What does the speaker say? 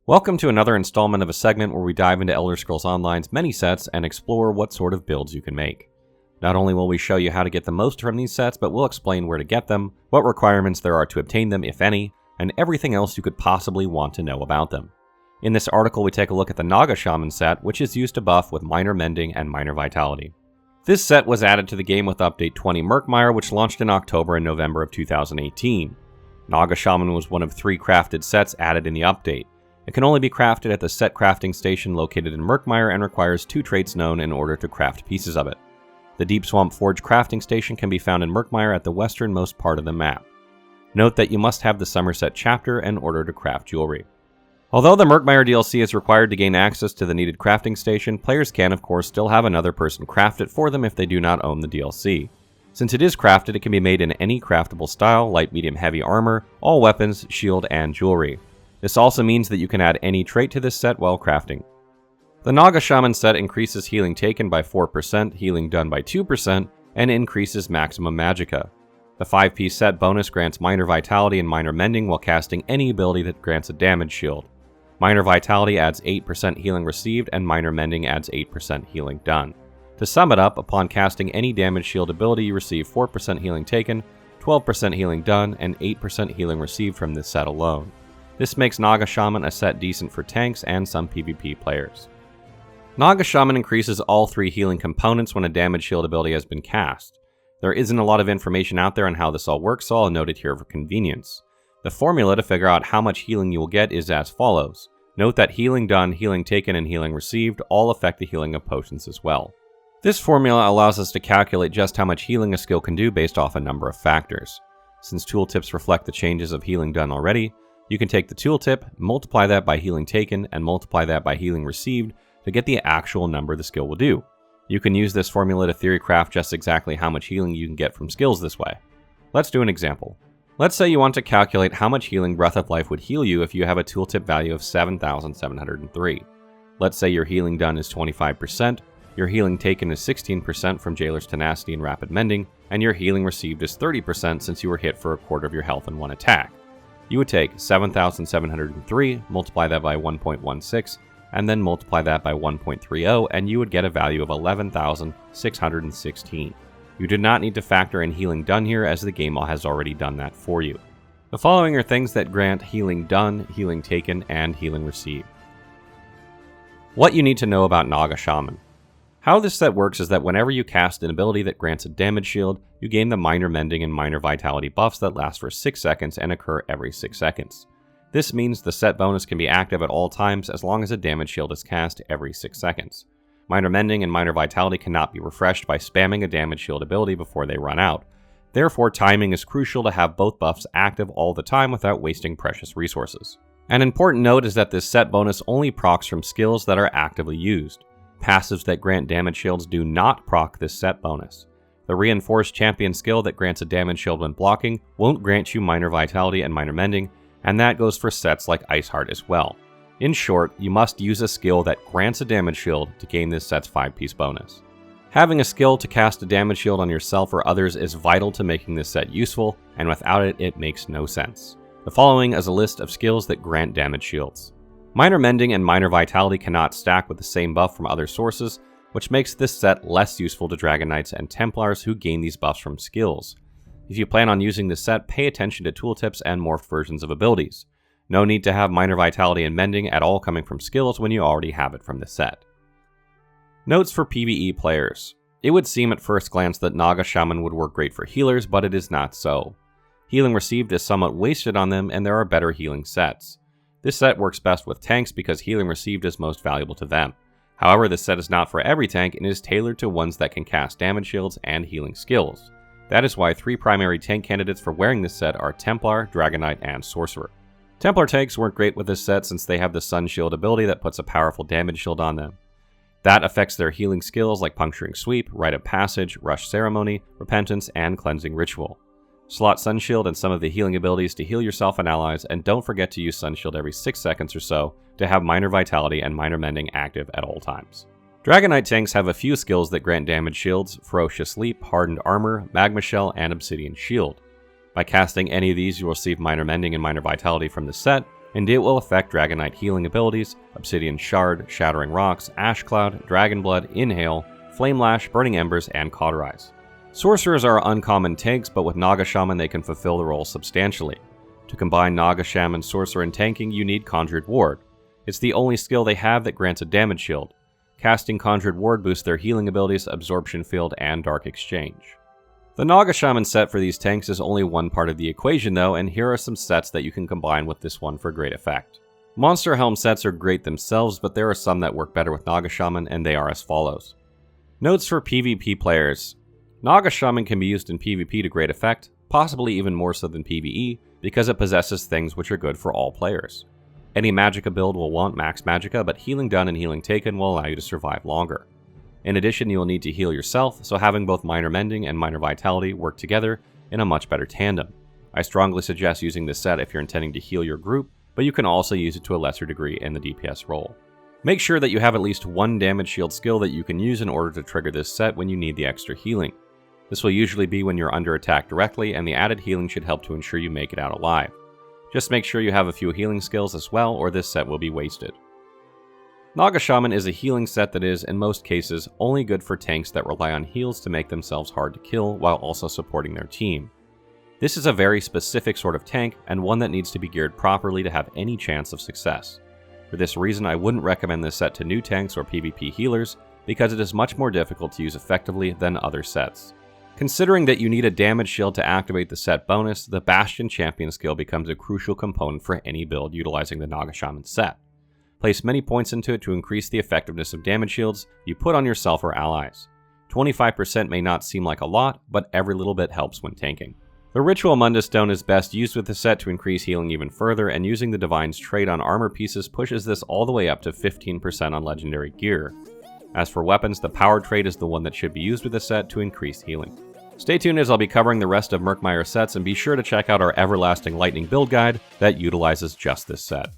Welcome to another installment of a segment where we dive into Elder Scrolls Online's many sets and explore what sort of builds you can make. Not only will we show you how to get the most from these sets, but we'll explain where to get them, what requirements there are to obtain them, if any, and everything else you could possibly want to know about them. In this article, we take a look at the Naga Shaman Set, which is used to buff with minor mending and minor vitality. This set was added to the game with Update 20 Murkmire, which launched in October and November of 2018. Naga Shaman was one of 3 crafted sets added in the update. It can only be crafted at the set crafting station located in Murkmire and requires 2 traits known in order to craft pieces of it. The Deep Swamp Forge crafting station can be found in Murkmire at the westernmost part of the map. Note that you must have the Somerset chapter in order to craft jewelry. Although the Murkmire DLC is required to gain access to the needed crafting station, players can of course still have another person craft it for them if they do not own the DLC. Since it is crafted, it can be made in any craftable style, light, medium, heavy armor, all weapons, shield, and jewelry. This also means that you can add any trait to this set while crafting. The Naga Shaman set increases healing taken by 4%, healing done by 2%, and increases maximum magicka. The 5-piece set bonus grants minor vitality and minor mending while casting any ability that grants a damage shield. Minor vitality adds 8% healing received, and minor mending adds 8% healing done. To sum it up, upon casting any damage shield ability, you receive 4% healing taken, 12% healing done, and 8% healing received from this set alone. This makes Naga Shaman a set decent for tanks and some PvP players. Naga Shaman increases all 3 healing components when a damage shield ability has been cast. There isn't a lot of information out there on how this all works, so I'll note it here for convenience. The formula to figure out how much healing you will get is as follows. Note that healing done, healing taken, and healing received all affect the healing of potions as well. This formula allows us to calculate just how much healing a skill can do based off a number of factors. Since tooltips reflect the changes of healing done already, you can take the tooltip, multiply that by healing taken, and multiply that by healing received to get the actual number the skill will do. You can use this formula to theory craft just exactly how much healing you can get from skills this way. Let's do an example. Let's say you want to calculate how much healing Breath of Life would heal you if you have a tooltip value of 7,703. Let's say your healing done is 25%, your healing taken is 16% from Jailer's Tenacity and Rapid Mending, and your healing received is 30% since you were hit for a quarter of your health in one attack. You would take 7,703, multiply that by 1.16, and then multiply that by 1.30, and you would get a value of 11,616. You do not need to factor in healing done here, as the game has already done that for you. The following are things that grant healing done, healing taken, and healing received. What you need to know about Naga Shaman. How this set works is that whenever you cast an ability that grants a damage shield, you gain the minor mending and minor vitality buffs that last for 6 seconds and occur every 6 seconds. This means the set bonus can be active at all times as long as a damage shield is cast every 6 seconds. Minor mending and minor vitality cannot be refreshed by spamming a damage shield ability before they run out. Therefore, timing is crucial to have both buffs active all the time without wasting precious resources. An important note is that this set bonus only procs from skills that are actively used. Passives that grant damage shields do not proc this set bonus. The Reinforced Champion skill that grants a damage shield when blocking won't grant you minor vitality and minor mending, and that goes for sets like Iceheart as well. In short, you must use a skill that grants a damage shield to gain this set's 5-piece bonus. Having a skill to cast a damage shield on yourself or others is vital to making this set useful, and without it, it makes no sense. The following is a list of skills that grant damage shields. Minor mending and minor vitality cannot stack with the same buff from other sources, which makes this set less useful to Dragon Knights and Templars who gain these buffs from skills. If you plan on using this set, pay attention to tooltips and morphed versions of abilities. No need to have minor vitality and mending at all coming from skills when you already have it from the set. Notes for PvE players. It would seem at first glance that Naga Shaman would work great for healers, but it is not so. Healing received is somewhat wasted on them, and there are better healing sets. This set works best with tanks because healing received is most valuable to them. However, this set is not for every tank and is tailored to ones that can cast damage shields and healing skills. That is why 3 primary tank candidates for wearing this set are Templar, Dragon Knight, and Sorcerer. Templar tanks work great with this set since they have the Sun Shield ability that puts a powerful damage shield on them. That affects their healing skills like Puncturing Sweep, Rite of Passage, Rush Ceremony, Repentance, and Cleansing Ritual. Slot Sunshield and some of the healing abilities to heal yourself and allies, and don't forget to use Sunshield every 6 seconds or so to have minor vitality and minor mending active at all times. Dragon Knight tanks have a few skills that grant damage shields: Ferocious Leap, Hardened Armor, Magma Shell, and Obsidian Shield. By casting any of these, you will receive minor mending and minor vitality from the set, and it will affect Dragon Knight healing abilities, Obsidian Shard, Shattering Rocks, Ash Cloud, Dragon Blood, Inhale, Flame Lash, Burning Embers, and Cauterize. Sorcerers are uncommon tanks, but with Naga Shaman they can fulfill the role substantially. To combine Naga Shaman, Sorcerer, and tanking, you need Conjured Ward. It's the only skill they have that grants a damage shield. Casting Conjured Ward boosts their healing abilities, Absorption Field, and Dark Exchange. The Naga Shaman set for these tanks is only one part of the equation though, and here are some sets that you can combine with this one for great effect. Monster Helm sets are great themselves, but there are some that work better with Naga Shaman, and they are as follows. Notes for PvP players. Naga Shaman can be used in PvP to great effect, possibly even more so than PvE, because it possesses things which are good for all players. Any Magicka build will want max Magicka, but healing done and healing taken will allow you to survive longer. In addition, you will need to heal yourself, so having both Minor Mending and Minor Vitality work together in a much better tandem. I strongly suggest using this set if you're intending to heal your group, but you can also use it to a lesser degree in the DPS role. Make sure that you have at least one damage shield skill that you can use in order to trigger this set when you need the extra healing. This will usually be when you're under attack directly, and the added healing should help to ensure you make it out alive. Just make sure you have a few healing skills as well, or this set will be wasted. Naga Shaman is a healing set that is, in most cases, only good for tanks that rely on heals to make themselves hard to kill while also supporting their team. This is a very specific sort of tank, and one that needs to be geared properly to have any chance of success. For this reason, I wouldn't recommend this set to new tanks or PvP healers, because it is much more difficult to use effectively than other sets. Considering that you need a damage shield to activate the set bonus, the Bastion Champion skill becomes a crucial component for any build utilizing the Naga Shaman set. Place many points into it to increase the effectiveness of damage shields you put on yourself or allies. 25% may not seem like a lot, but every little bit helps when tanking. The Ritual Mundus Stone is best used with the set to increase healing even further, and using the Divine's trait on armor pieces pushes this all the way up to 15% on legendary gear. As for weapons, the Power trait is the one that should be used with the set to increase healing. Stay tuned as I'll be covering the rest of Murkmire sets, and be sure to check out our Everlasting Lightning build guide that utilizes just this set.